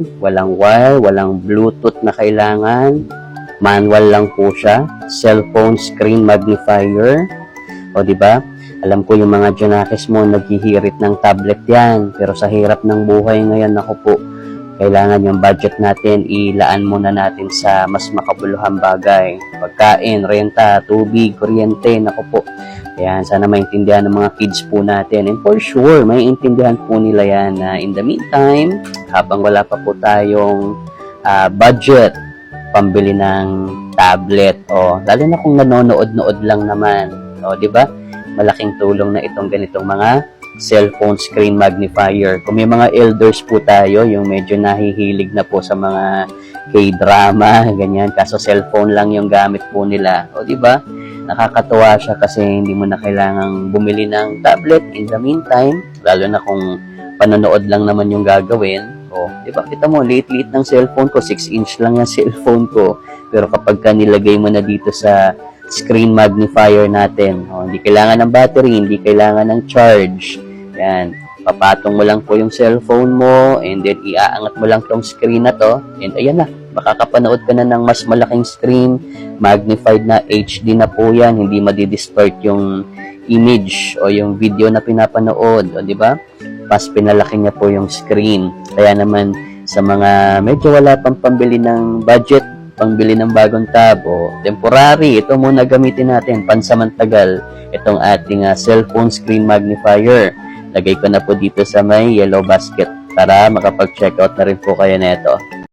walang wire, walang Bluetooth na kailangan. Manual lang po siya. Cellphone screen magnifier. O, di ba? Alam ko yung mga Janakis mo, naghihirit ng tablet yan. Pero sa hirap ng buhay ngayon, ako po, kailangan yung budget natin, ilaan muna natin sa mas makabuluhang bagay. Pagkain, renta, tubig, kuryente, naku po. Kaya sana maintindihan ng mga kids po natin. And for sure, maintindihan po nila yan na in the meantime, habang wala pa po tayong budget, pambili ng tablet, o lalo na kung nanonood-nood lang naman, o di ba? Malaking tulong na itong ganitong mga cellphone screen magnifier. Kung may mga elders po tayo, yung medyo nahihilig na po sa mga K-drama, ganyan, kaso cellphone lang yung gamit po nila, o di ba? Nakakatuwa siya kasi hindi mo na kailangang bumili ng tablet in the meantime, lalo na kung panonood lang naman yung gagawin. O, di ba? Kita mo, liit-liit ng cellphone ko, 6-inch lang yung cellphone ko. Pero kapag ka nilagay mo na dito sa screen magnifier natin, o, hindi kailangan ng battery, hindi kailangan ng charge. Yan. Papatong mo lang po yung cellphone mo, and then iaangat mo lang tong screen na to, and ayan na, makakapanood ka na ng mas malaking screen, magnified na HD na po yan, hindi madidistort yung image o yung video na pinapanood, o di ba? Mas pinalaki niya po yung screen. Kaya naman sa mga medyo wala pang pambili ng budget, pangbili ng bagong tab o temporary, ito muna gamitin natin, pansamantagal, itong ating cellphone screen magnifier. Lagay ko na po dito sa may yellow basket para makapag-checkout na rin po kayo neto.